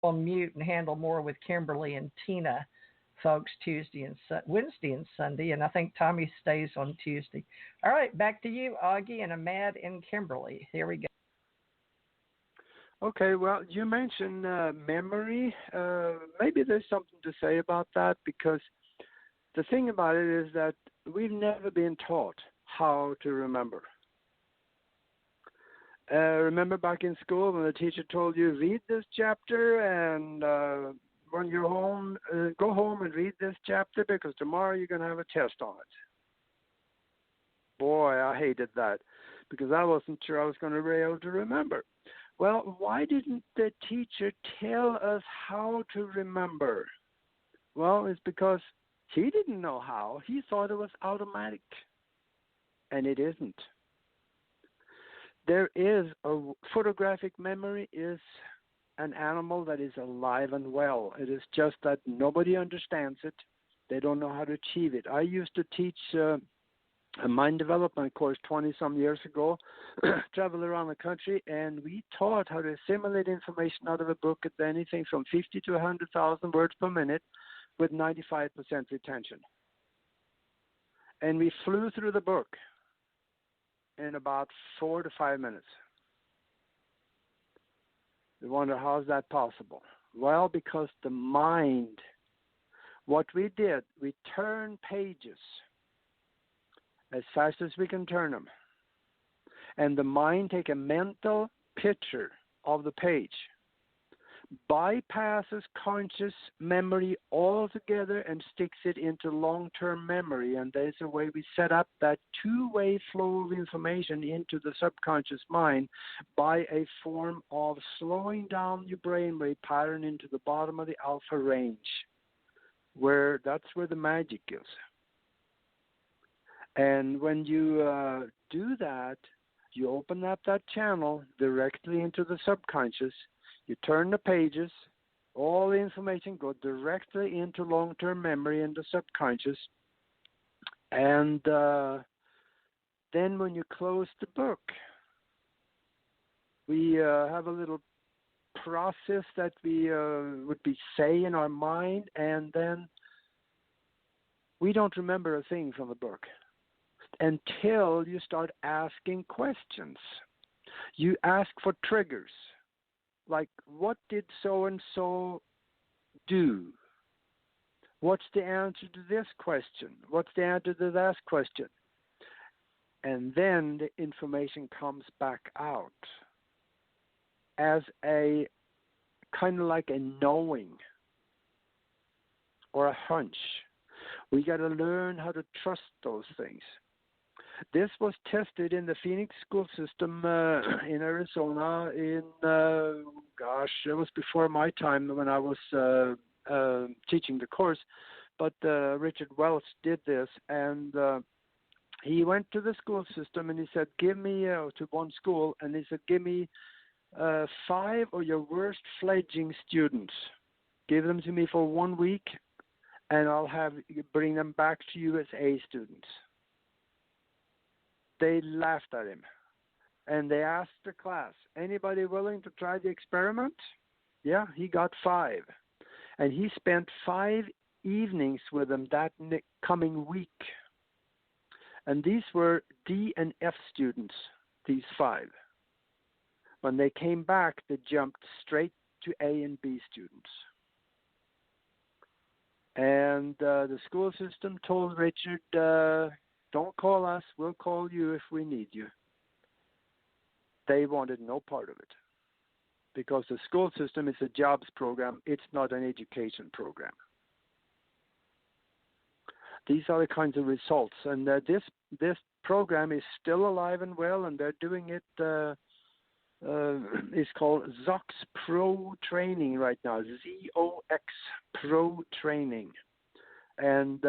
on mute and handle more with Kimberly and Tina, folks, Wednesday and Sunday, and I think Tommy stays on Tuesday. All right, back to you, Augie, and Ahmad and Kimberly. Here we go. Okay, well, you mentioned memory. Maybe there's something to say about that, because the thing about it is that we've never been taught how to remember. Remember back in school when the teacher told you, read this chapter, and when you're home, go home and read this chapter because tomorrow you're going to have a test on it. Boy, I hated that because I wasn't sure I was going to be able to remember. Well, why didn't the teacher tell us how to remember? Well, it's because he didn't know how. He thought it was automatic, and it isn't. There is a photographic memory is an animal that is alive and well. It is just that nobody understands it. They don't know how to achieve it. I used to teach a mind development course 20-some years ago, travel around the country, and we taught how to assimilate information out of a book at anything from 50 to 100,000 words per minute with 95% retention. And we flew through the book in about 4 to 5 minutes. You wonder, how is that possible? Well, because the mind, what we did, we turned pages as fast as we can turn them. And the mind take a mental picture of the page, bypasses conscious memory altogether and sticks it into long-term memory. And there's a way we set up that two-way flow of information into the subconscious mind by a form of slowing down your brainwave pattern into the bottom of the alpha range, where that's where the magic is. And when you do that, you open up that channel directly into the subconscious. You turn the pages, all the information goes directly into long-term memory in the subconscious. And then when you close the book, we have a little process that we would be say in our mind, and then we don't remember a thing from the book until you start asking questions. You ask for triggers, like, what did so-and-so do? What's the answer to this question? What's the answer to that question? And then the information comes back out as a kind of like a knowing or a hunch. We got to learn how to trust those things. This was tested in the Phoenix school system in Arizona in, it was before my time when I was teaching the course, but Richard Welch did this, and he went to the school system and he said, give me, to one school, and he said, give me 5 of your worst fledgling students. Give them to me for 1 week, and I'll bring them back to you as A students. They laughed at him, and they asked the class, anybody willing to try the experiment? Yeah, he got 5. And he spent 5 evenings with them that coming week. And these were D and F students, these 5. When they came back, they jumped straight to A and B students. And the school system told Richard, don't call us, we'll call you if we need you. They wanted no part of it because the school system is a jobs program. It's not an education program. These are the kinds of results. And this program is still alive and well, and they're doing it. It's called ZOX Pro Training right now, ZOX Pro Training. And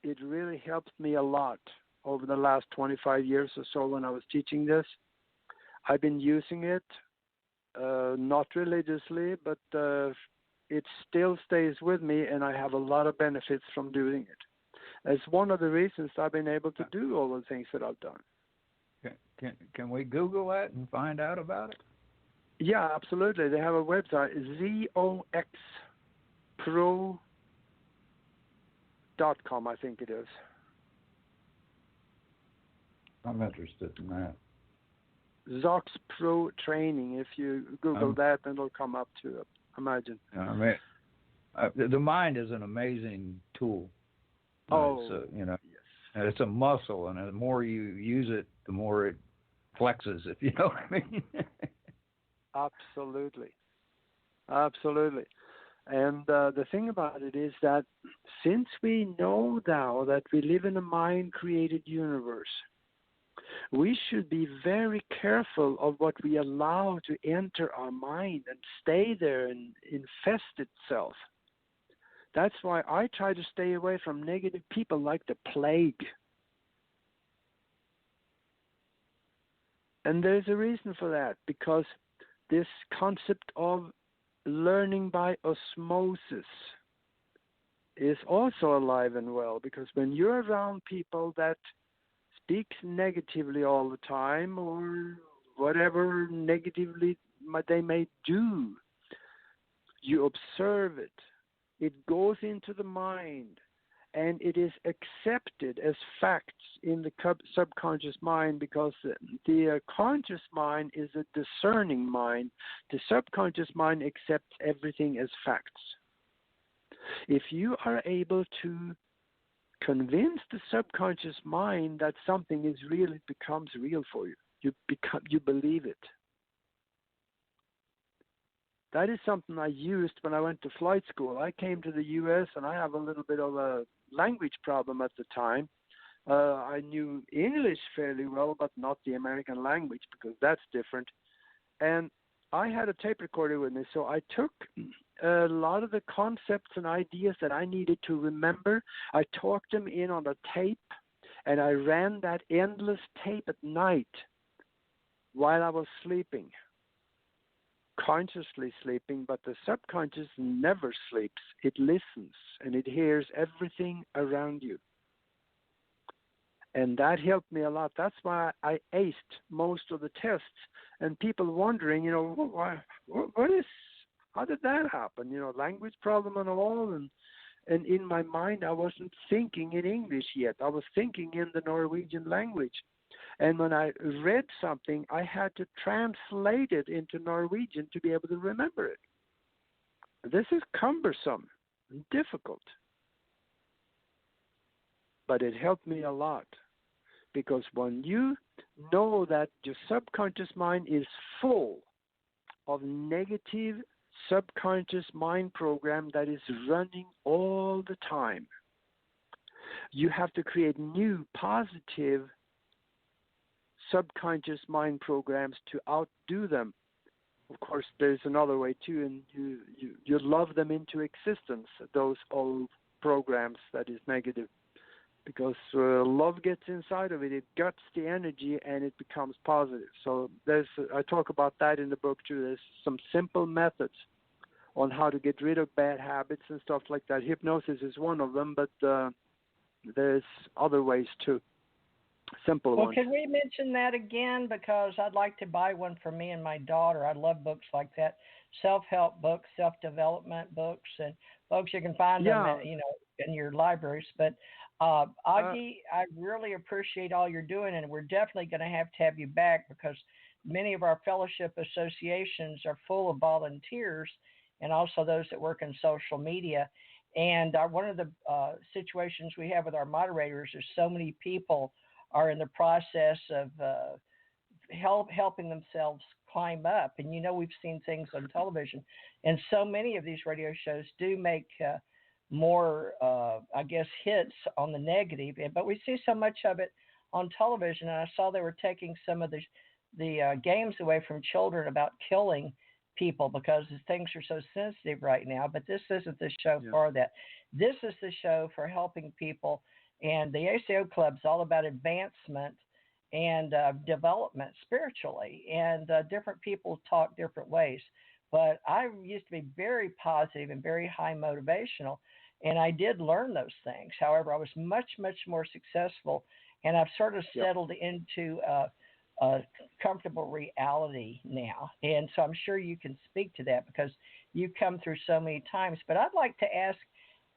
it really helped me a lot over the last 25 years or so when I was teaching this. I've been using it, not religiously, but it still stays with me, and I have a lot of benefits from doing it. It's one of the reasons I've been able to do all the things that I've done. Can we Google that and find out about it? Yeah, absolutely. They have a website, zoxpro.com, I think it is. I'm interested in that. Zox Pro Training. If you Google that, then it'll come up to imagine. I mean, the mind is an amazing tool. Yes. And it's a muscle, and the more you use it, the more it flexes, if you know what I mean. Absolutely. And the thing about it is that since we know now that we live in a mind-created universe, we should be very careful of what we allow to enter our mind and stay there and infest itself. That's why I try to stay away from negative people like the plague. And there's a reason for that, because this concept of learning by osmosis is also alive and well, because when you're around people that speak negatively all the time, or whatever negatively they may do, you observe it. It goes into the mind, and it is accepted as facts in the subconscious mind, because the conscious mind is a discerning mind. The subconscious mind accepts everything as facts. If you are able to convince the subconscious mind that something is real, it becomes real for you. You believe it. That is something I used when I went to flight school. I came to the U.S. and I have a little bit of a language problem at the time. I knew English fairly well, but not the American language, because that's different. And I had a tape recorder with me, so I took a lot of the concepts and ideas that I needed to remember. I talked them in on a tape, and I ran that endless tape at night while I was sleeping. Consciously sleeping, but the subconscious never sleeps. It listens, and it hears everything around you. And that helped me a lot. That's why I aced most of the tests. And people wondering, how did that happen? Language problem and all. And in my mind, I wasn't thinking in English yet. I was thinking in the Norwegian language. And when I read something, I had to translate it into Norwegian to be able to remember it. This is cumbersome and difficult. But it helped me a lot, because when you know that your subconscious mind is full of negative subconscious mind program that is running all the time, you have to create new positive subconscious mind programs to outdo them. Of course, there's another way too, and you love them into existence, those old programs that is negative, because love gets inside of it. It guts the energy, and it becomes positive. So I talk about that in the book too. There's some simple methods on how to get rid of bad habits and stuff like that. Hypnosis is one of them, but there's other ways too. Simple ones. Can we mention that again? Because I'd like to buy one for me and my daughter. I love books like that. Self-help books, self-development books, and books you can find them, in your libraries. But Aage, I really appreciate all you're doing, and we're definitely going to have you back, because many of our fellowship associations are full of volunteers, and also those that work in social media. And one of the situations we have with our moderators is so many people are in the process of helping themselves climb up. And we've seen things on television, and so many of these radio shows do make more, hits on the negative, but we see so much of it on television. And I saw they were taking some of the games away from children about killing people, because things are so sensitive right now. But this isn't the show for that. This is the show for helping people. And the ACO Club is all about advancement and development spiritually. And different people talk different ways. But I used to be very positive and very high motivational, and I did learn those things. However, I was much, much more successful, and I've sort of settled into comfortable reality now. And so I'm sure you can speak to that because you've come through so many times. But I'd like to ask,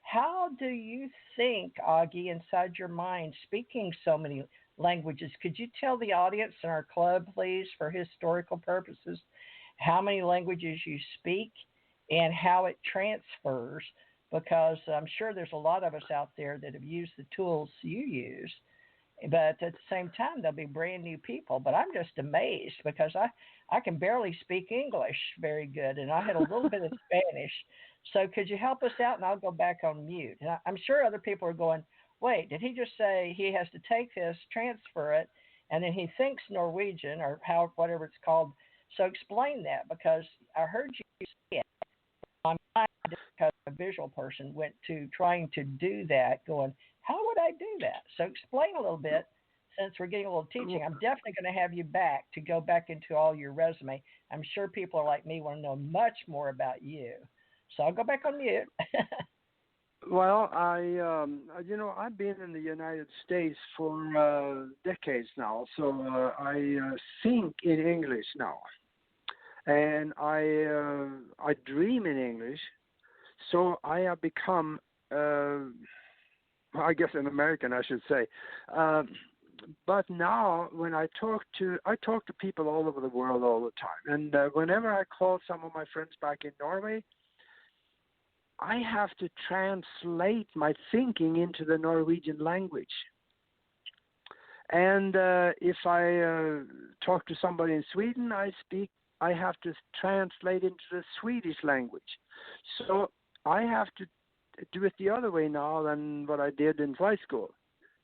how do you think, Aage, inside your mind, speaking so many languages? Could you tell the audience in our club, please, for historical purposes, how many languages you speak and how it transfers? Because I'm sure there's a lot of us out there that have used the tools you use, but at the same time, they'll be brand new people. But I'm just amazed because I can barely speak English very good, and I had a little bit of Spanish. So could you help us out, and I'll go back on mute. And I'm sure other people are going, wait, did he just say he has to take this, transfer it, and then he thinks Norwegian or whatever it's called? So explain that, because I heard you say it. My mind, because I'm a visual person, went to trying to do that, going, how would I do that? So explain a little bit, since we're getting a little teaching. I'm definitely going to have you back to go back into all your resume. I'm sure people are like me, want to know much more about you. So I'll go back on mute. Well, I've been in the United States for decades now, so I think in English now, and I dream in English. So I have become, I guess, an American, I should say. But now, when I talk to people all over the world all the time, and whenever I call some of my friends back in Norway, I have to translate my thinking into the Norwegian language. And if I talk to somebody in Sweden, I have to translate into the Swedish language. So I have to do it the other way now than what I did in high school.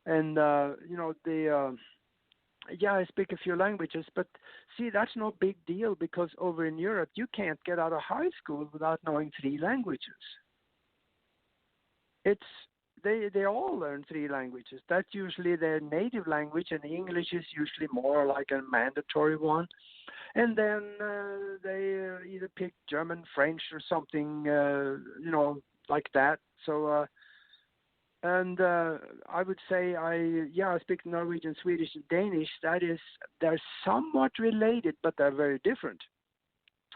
And, I speak a few languages, but see, that's no big deal, because over in Europe, you can't get out of high school without knowing 3 languages. They all learn 3 languages. That's usually their native language, and English is usually more like a mandatory one. And then they either pick German, French, or something, like that. So, I would say I speak Norwegian, Swedish, and Danish. They're somewhat related, but they're very different.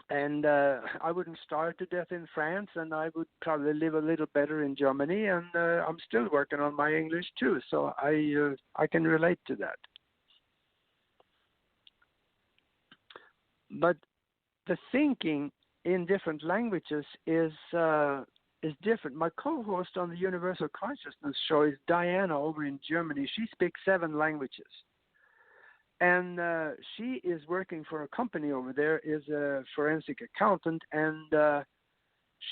And I wouldn't starve to death in France, and I would probably live a little better in Germany. And I'm still working on my English too, so I can relate to that. But the thinking in different languages is different. My co-host on the Universal Consciousness show is Diana over in Germany. She speaks 7 languages. And she is working for a company over there, is a forensic accountant, and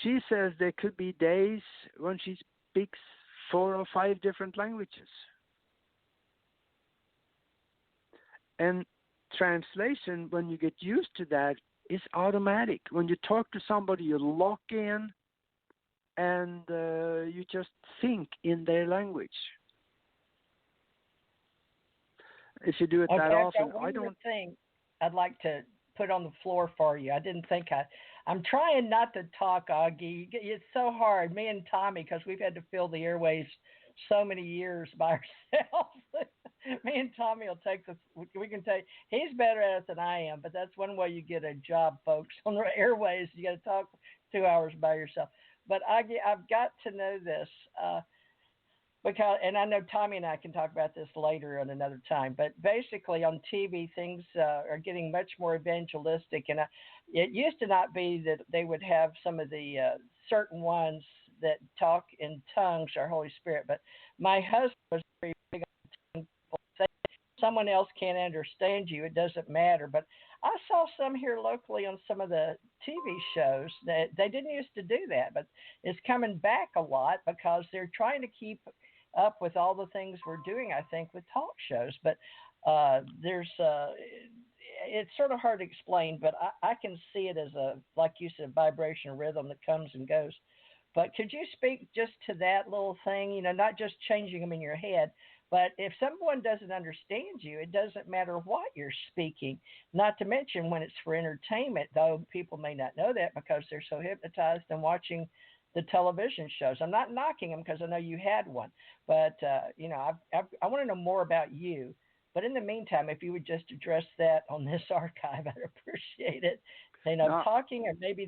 she says there could be days when she speaks 4 or 5 different languages. And translation, when you get used to that, is automatic. When you talk to somebody, you lock in, and you just think in their language. If you do it that often, I don't think I'd like to put on the floor for you. I didn't think I'm trying not to talk, Aage. It's so hard. Me and Tommy, because we've had to fill the airways so many years by ourselves. Me and Tommy will take this. We can take. He's better at it than I am, but that's one way you get a job, folks. On the airways, you got to talk 2 hours by yourself. But Aage, I've got to know this. Because, and I know Tommy and I can talk about this later at another time, but basically on TV, things are getting much more evangelistic. And it used to not be that they would have some of the certain ones that talk in tongues or Holy Spirit, but my husband was very big on people saying, someone else can't understand you, it doesn't matter. But I saw some here locally on some of the TV shows that they didn't used to do that, but it's coming back a lot because they're trying to keep up with all the things we're doing, I think, with talk shows. But it's sort of hard to explain, but I can see it as like you said, vibration rhythm that comes and goes. But could you speak just to that little thing, not just changing them in your head, but if someone doesn't understand you, it doesn't matter what you're speaking, not to mention when it's for entertainment, though people may not know that because they're so hypnotized and watching the television shows. I'm not knocking them because I know you had one, but I want to know more about you But in the meantime, if you would just address that on this archive, I'd appreciate it. No. Talking, or maybe